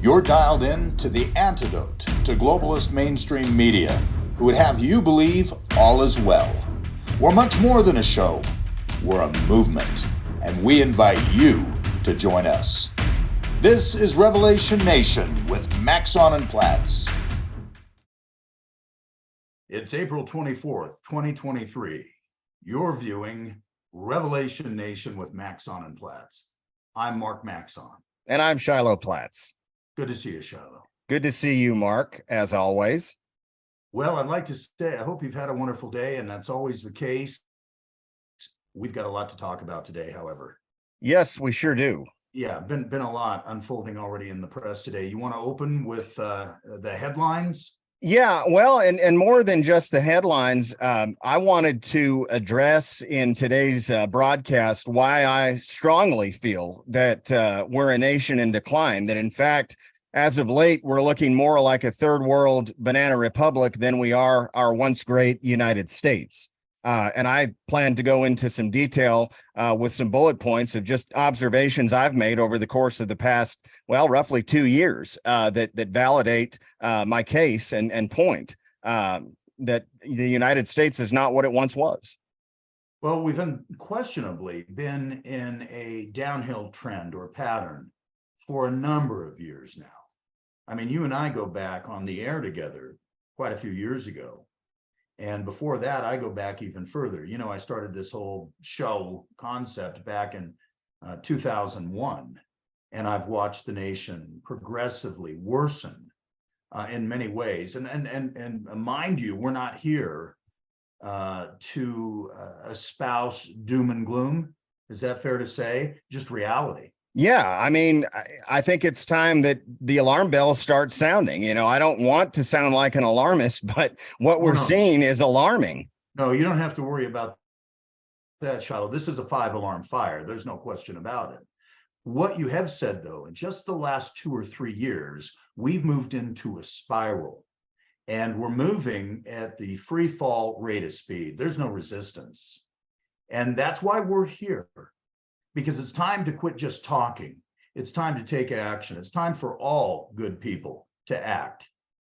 You're dialed in to the antidote to globalist mainstream media who would have you believe all is well. We're much more than a show. We're a movement, and we invite you to join us. This is Revelation Nation with Maxon and Platts. It's April 24th, 2023. You're viewing Revelation Nation with Maxon and Platts. I'm Mark Maxon. And I'm Shiloh Platts. Good to see you, Shiloh. Good to see you, Mark, as always. Well, I'd like to say I hope you've had a wonderful day, and that's always the case. We've got a lot to talk about today, however. Yes, we sure do. Yeah, been a lot unfolding already in the press today. You want to open with the headlines? Yeah, well, and more than just the headlines, I wanted to address in today's broadcast why I strongly feel that we're a nation in decline, that in fact, as of late, we're looking more like a third world banana republic than we are our once great United States. And I plan to go into some detail with some bullet points of just observations I've made over the course of the past, well, roughly 2 years that validate my case and point that the United States is not what it once was. Well, we've unquestionably been in a downhill trend or pattern for a number of years now. I mean, you and I go back on the air together quite a few years ago. And before that, I go back even further. You know, I started this whole show concept back in 2001, and I've watched the nation progressively worsen in many ways. And mind you, we're not here to espouse doom and gloom. Is that fair to say? Just reality. Yeah, I mean, I think it's time that the alarm bells start sounding. You know, I don't want to sound like an alarmist, but what we're seeing is alarming. No, you don't have to worry about that, Shiloh. This is a 5-alarm fire. There's no question about it. What you have said, though, in just the last 2 or 3 years, we've moved into a spiral, and we're moving at the free fall rate of speed. There's no resistance. And that's why we're here. Because it's time to quit just talking. It's time to take action. It's time for all good people to act.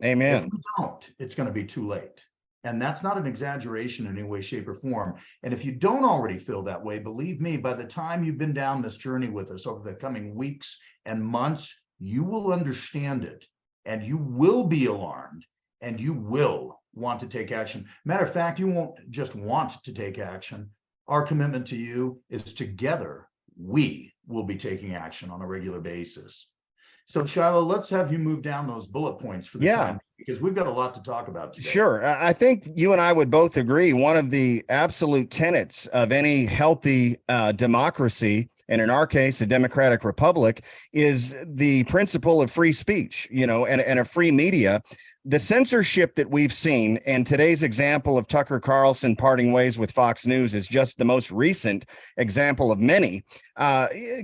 Amen. If we don't, it's going to be too late. And that's not an exaggeration in any way, shape, or form. And if you don't already feel that way, believe me, by the time you've been down this journey with us over the coming weeks and months, you will understand it, and you will be alarmed, and you will want to take action. Matter of fact, you won't just want to take action. Our commitment to you is together, we will be taking action on a regular basis. So, Shiloh, let's have you move down those bullet points for the time, because we've got a lot to talk about today. Sure. I think you and I would both agree one of the absolute tenets of any healthy democracy, and in our case, a democratic republic, is the principle of free speech, you know, and a free media. The censorship that we've seen, and today's example of Tucker Carlson parting ways with Fox News is just the most recent example of many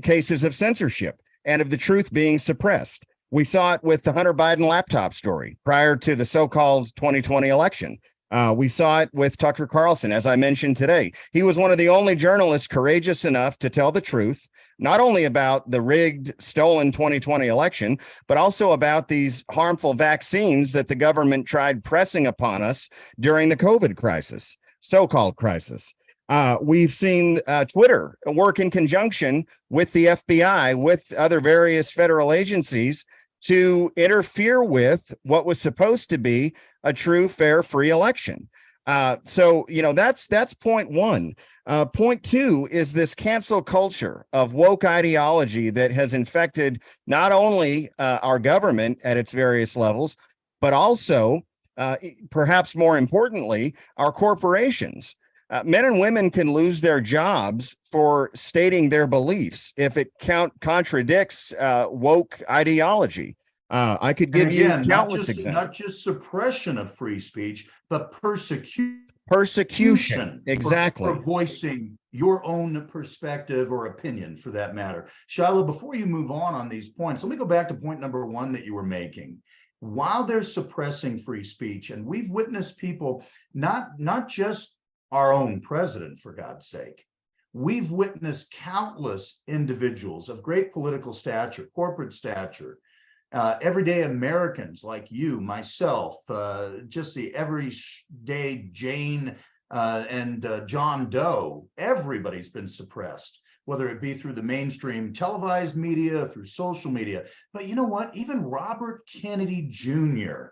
cases of censorship and of the truth being suppressed. We saw it with the Hunter Biden laptop story prior to the so-called 2020 election. We saw it with Tucker Carlson, as I mentioned today. He was one of the only journalists courageous enough to tell the truth, not only about the rigged, stolen 2020 election, but also about these harmful vaccines that the government tried pressing upon us during the COVID crisis, so-called crisis. We've seen Twitter work in conjunction with the FBI, with other various federal agencies, to interfere with what was supposed to be a true, fair, free election. So, you know, that's point one. Point two is this cancel culture of woke ideology that has infected not only our government at its various levels, but also, perhaps more importantly, our corporations. Men and women can lose their jobs for stating their beliefs if it contradicts woke ideology. I could give you countless examples. Not just suppression of free speech, but persecution. Exactly. For voicing your own perspective or opinion, for that matter. Shiloh, before you move on these points, let me go back to point number one that you were making. While they're suppressing free speech, and we've witnessed people, not just our own president, for God's sake, we've witnessed countless individuals of great political stature, corporate stature, everyday Americans like you, myself, just the everyday Jane and John Doe, everybody's been suppressed, whether it be through the mainstream televised media, through social media. But you know what? Even Robert Kennedy Jr.,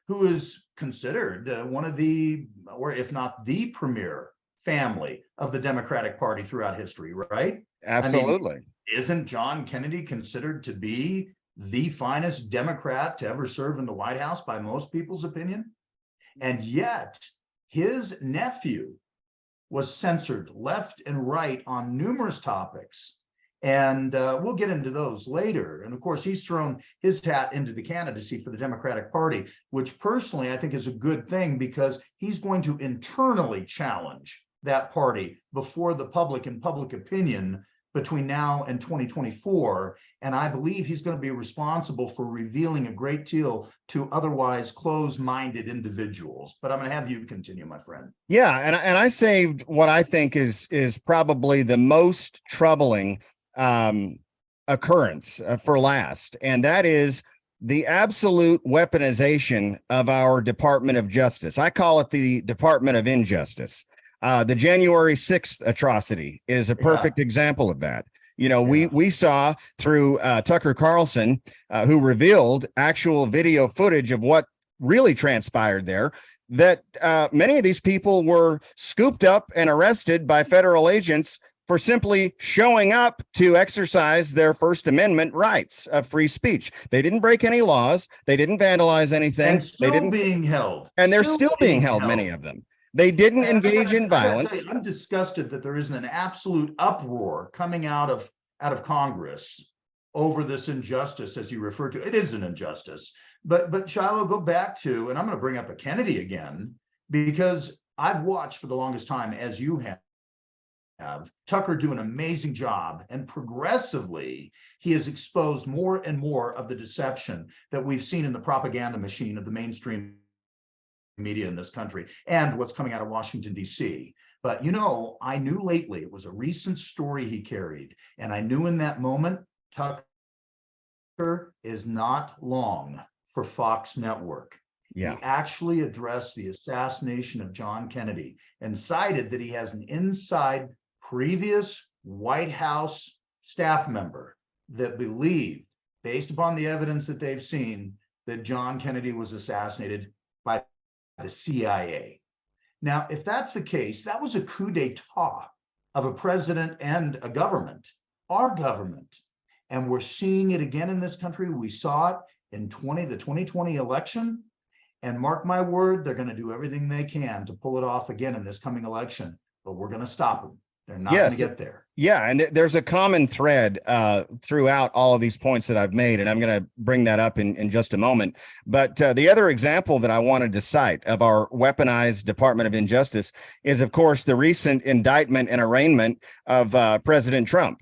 who is considered one of the, or if not the premier family of the Democratic Party throughout history, right? Absolutely. I mean, isn't John Kennedy considered to be the finest Democrat to ever serve in the White House by most people's opinion? And yet his nephew was censored left and right on numerous topics. And we'll get into those later. And of course, he's thrown his hat into the candidacy for the Democratic Party, which personally I think is a good thing, because he's going to internally challenge that party before the public and public opinion between now and 2024. And I believe he's going to be responsible for revealing a great deal to otherwise closed-minded individuals. But I'm going to have you continue, my friend. Yeah, and I saved what I think is probably the most troubling occurrence for last, and that is the absolute weaponization of our Department of Justice. I call it the Department of Injustice. The January 6th atrocity is a perfect example of that. You know, we saw through Tucker Carlson, who revealed actual video footage of what really transpired there, that many of these people were scooped up and arrested by federal agents for simply showing up to exercise their First Amendment rights of free speech. They didn't break any laws. They didn't vandalize anything. And still being held. And they're still being held, many of them. They didn't engage in violence. I'm disgusted that there isn't an absolute uproar coming out of Congress over this injustice, as you refer to. It is an injustice. But Shiloh, go back to, and I'm going to bring up a Kennedy again, because I've watched for the longest time, as you have, Tucker do an amazing job, and progressively he has exposed more and more of the deception that we've seen in the propaganda machine of the mainstream media in this country and what's coming out of Washington, D.C. But, you know, I knew lately, it was a recent story he carried, and I knew in that moment, Tucker is not long for Fox Network. Yeah. He actually addressed the assassination of John Kennedy and cited that he has an inside previous White House staff member that believed, based upon the evidence that they've seen, that John Kennedy was assassinated by the CIA. Now, if that's the case, that was a coup d'etat of a president and a government, our government. And we're seeing it again in this country. We saw it in the 2020 election. And mark my word, they're going to do everything they can to pull it off again in this coming election. But we're going to stop them. They're not going to get there. Yeah, and there's a common thread throughout all of these points that I've made, and I'm going to bring that up in just a moment. But the other example that I wanted to cite of our weaponized Department of Injustice is, of course, the recent indictment and arraignment of President Trump.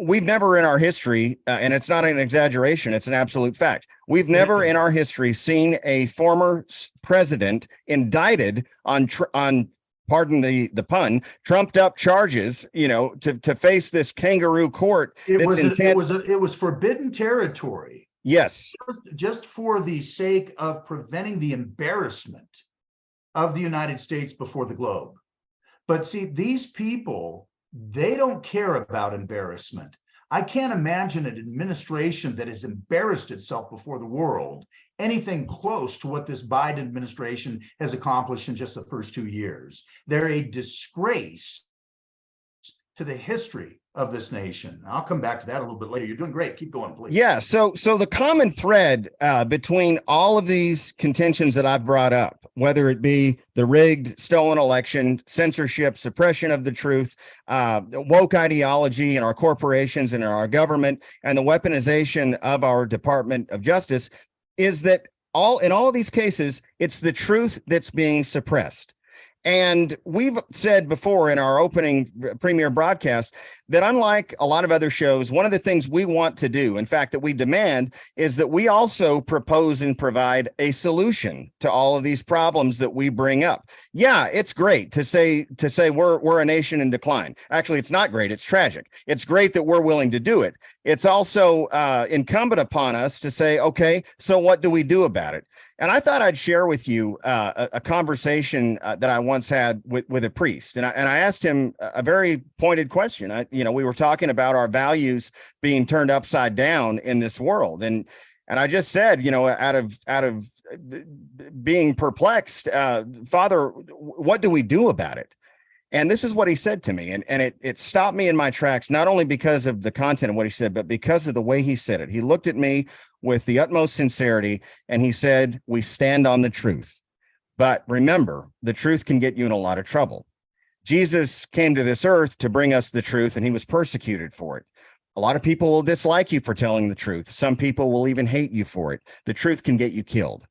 We've never in our history, and it's not an exaggeration, it's an absolute fact. We've never in our history seen a former president indicted on pardon the pun, trumped up charges, you know, to face this kangaroo court. It was forbidden territory. Yes. Just for the sake of preventing the embarrassment of the United States before the globe. But see, these people, they don't care about embarrassment. I can't imagine an administration that has embarrassed itself before the world anything close to what this Biden administration has accomplished in just the first 2 years. They're a disgrace to the history of this nation. I'll come back to that a little bit later. You're doing great. Keep going, please. Yeah. So the common thread between all of these contentions that I've brought up, whether it be the rigged, stolen election, censorship, suppression of the truth, woke ideology in our corporations and in our government, and the weaponization of our Department of Justice, is that in all of these cases, it's the truth that's being suppressed. And we've said before in our opening premiere broadcast that unlike a lot of other shows, one of the things we want to do, in fact, that we demand, is that we also propose and provide a solution to all of these problems that we bring up. Yeah, it's great to say we're a nation in decline. Actually, it's not great. It's tragic. It's great that we're willing to do it. It's also incumbent upon us to say, okay, so what do we do about it? And I thought I'd share with you a conversation that I once had with a priest, and I asked him a very pointed question. We were talking about our values being turned upside down in this world, and I just said, out of being perplexed, Father, what do we do about it? And this is what he said to me, and it stopped me in my tracks, not only because of the content of what he said, but because of the way he said it. He looked at me with the utmost sincerity, and he said, we stand on the truth. But remember, the truth can get you in a lot of trouble. Jesus came to this earth to bring us the truth, and he was persecuted for it. A lot of people will dislike you for telling the truth. Some people will even hate you for it. The truth can get you killed.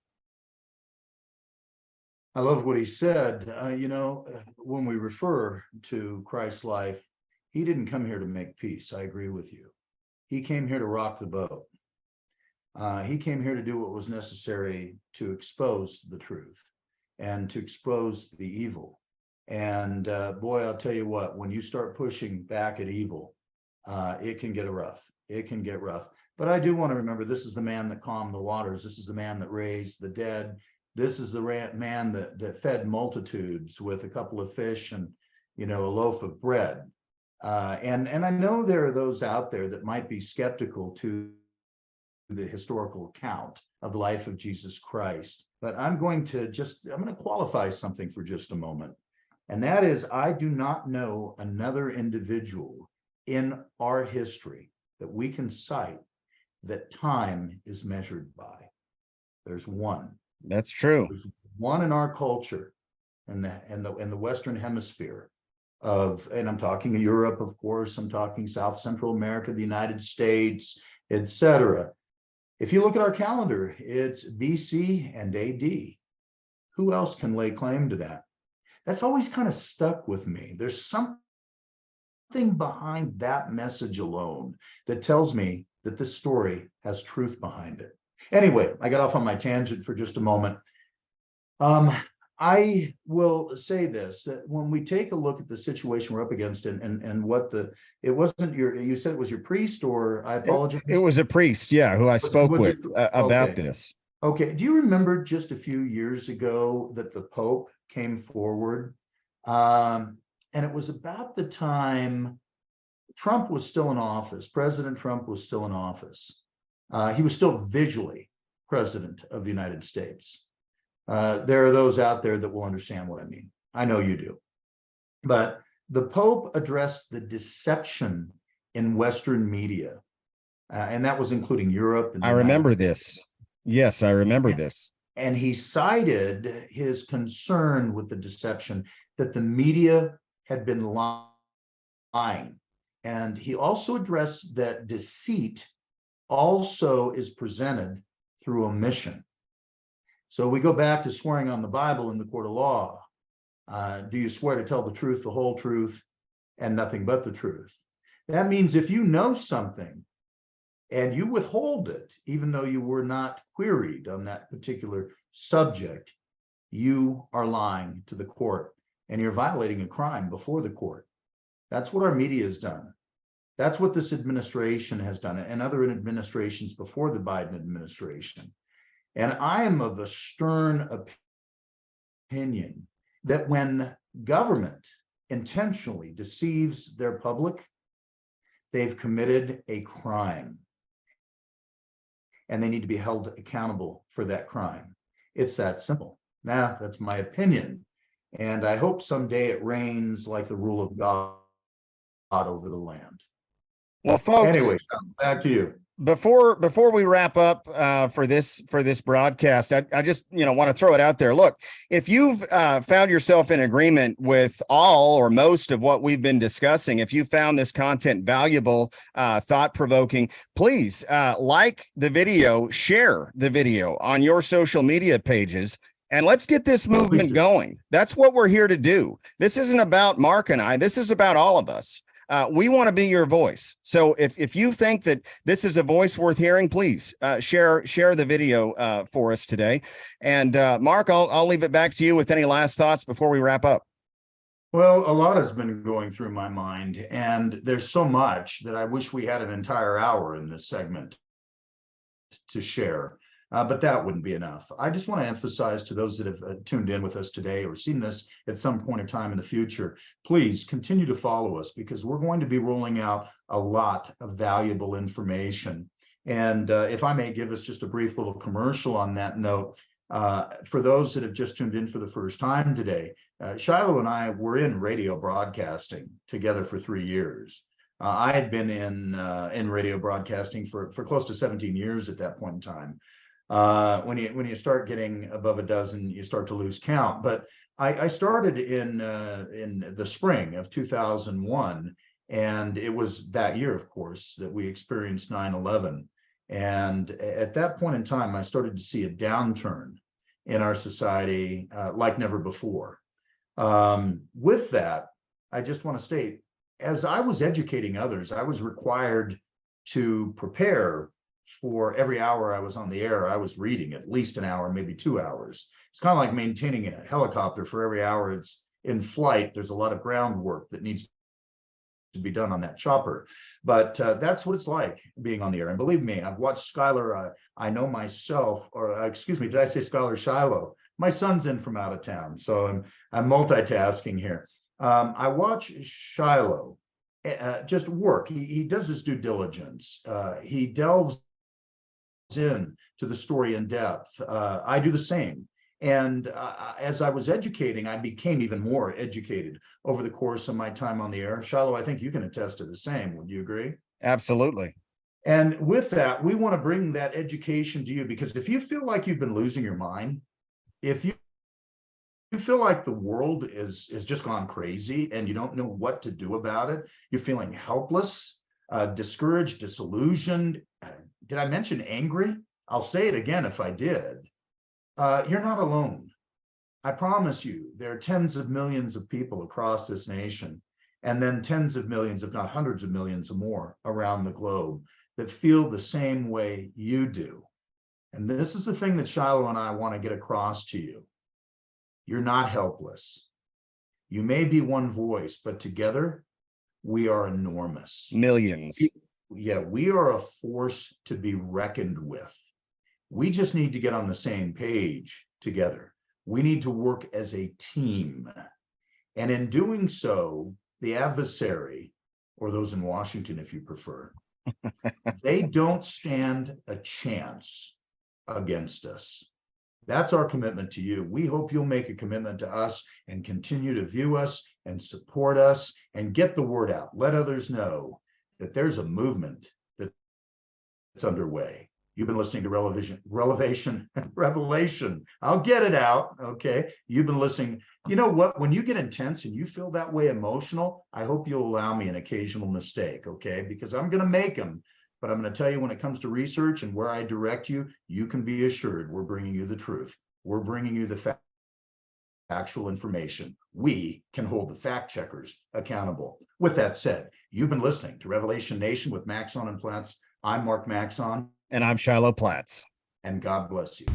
I love what he said. When we refer to Christ's life, he didn't come here to make peace. I agree with you. He came here to rock the boat. He came here to do what was necessary to expose the truth and to expose the evil. And boy, I'll tell you what, when you start pushing back at evil, it can get rough. It can get rough. But I do want to remember, this is the man that calmed the waters. This is the man that raised the dead. This is the man that fed multitudes with a couple of fish and, a loaf of bread. And I know there are those out there that might be skeptical to the historical account of the life of Jesus Christ. But I'm going to qualify something for just a moment. And that is, I do not know another individual in our history that we can cite that time is measured by. There's one. That's true. There's one in our culture and the Western Hemisphere and I'm talking Europe, of course, I'm talking South Central America, the United States, etc. If you look at our calendar, it's BC and AD. Who else can lay claim to that? That's always kind of stuck with me. There's something behind that message alone that tells me that this story has truth behind it. Anyway, I got off on my tangent for just a moment. I will say this, that when we take a look at the situation we're up against and what you said it was your priest, or I apologize. It was a priest, yeah, who I spoke with about this. Okay. Do you remember just a few years ago that the Pope came forward? And it was about the time Trump was still in office. President Trump was still in office. He was still visually president of the United States. There are those out there that will understand what I mean. I know you do. But the Pope addressed the deception in Western media, and that was including Europe. I remember this. Yes, I remember this. And he cited his concern with the deception, that the media had been lying. And he also addressed that deceit also is presented through omission. So we go back to swearing on the Bible in the court of law. Do you swear to tell the truth, the whole truth, and nothing but the truth? That means if you know something and you withhold it, even though you were not queried on that particular subject, you are lying to the court and you're violating a crime before the court. That's what our media has done. That's what this administration has done, and other administrations before the Biden administration. And I am of a stern opinion that when government intentionally deceives their public, they've committed a crime. And they need to be held accountable for that crime. It's that simple. Now, that's my opinion. And I hope someday it reigns like the rule of God over the land. Well, folks, anyway, back to you. Before we wrap up for this broadcast, I just want to throw it out there. Look, if you've found yourself in agreement with all or most of what we've been discussing, if you found this content valuable, thought-provoking, please like the video, share the video on your social media pages, and let's get this movement going. That's what we're here to do. This isn't about Mark and I. This is about all of us. We want to be your voice. So if you think that this is a voice worth hearing, please share the video for us today. And Mark, I'll leave it back to you with any last thoughts before we wrap up. Well, a lot has been going through my mind, and there's so much that I wish we had an entire hour in this segment to share, but that wouldn't be enough. I just want to emphasize to those that have tuned in with us today or seen this at some point in time in the future, please continue to follow us, because we're going to be rolling out a lot of valuable information. And if I may give us just a brief little commercial on that note, for those that have just tuned in for the first time today, Shiloh and I were in radio broadcasting together for 3 years. I had been in radio broadcasting for close to 17 years at that point in time. When you start getting above a dozen, you start to lose count. But I started in the spring of 2001, and it was that year, of course, that we experienced 9/11. And at that point in time, I started to see a downturn in our society like never before. With that, I just want to state, as I was educating others, I was required to prepare for every hour I was on the air. I was reading at least an hour, maybe 2 hours. It's kind of like maintaining a helicopter. For every hour it's in flight, there's a lot of groundwork that needs to be done on that chopper. But that's what it's like being on the air. And believe me, I've watched Skylar. I know myself, or excuse me, did I say Skylar Shiloh? My son's in from out of town, so I'm multitasking here. I watch Shiloh just work. He does his due diligence. He delves in to the story in depth. I do the same. And as I was educating, I became even more educated over the course of my time on the air. Shiloh, I think you can attest to the same. Would you agree? Absolutely. And with that, we want to bring that education to you, because if you feel like you've been losing your mind, if you feel like the world is just gone crazy and you don't know what to do about it, you're feeling helpless, discouraged, disillusioned. Did I mention angry? I'll say it again if I did. You're not alone. I promise you, there are tens of millions of people across this nation, and then tens of millions, if not hundreds of millions or more around the globe, that feel the same way you do. And this is the thing that Shiloh and I want to get across to you. You're not helpless. You may be one voice, but together we are enormous. Millions. Yeah, we are a force to be reckoned with. We just need to get on the same page together. We need to work as a team. And in doing so, the adversary, or those in Washington, if you prefer, they don't stand a chance against us. That's our commitment to you. We hope you'll make a commitment to us and continue to view us and support us and get the word out. Let others know that there's a movement that's underway. You've been listening to Revelation. I'll get it out. Okay. You've been listening. You know what? When you get intense and you feel that way emotional, I hope you'll allow me an occasional mistake. Okay. Because I'm going to make them. But I'm going to tell you, when it comes to research and where I direct you, you can be assured we're bringing you the truth. We're bringing you the factual information. We can hold the fact checkers accountable. With that said, you've been listening to Revelation Nation with Maxon and Platts. I'm Mark Maxon. And I'm Shiloh Platts. And God bless you.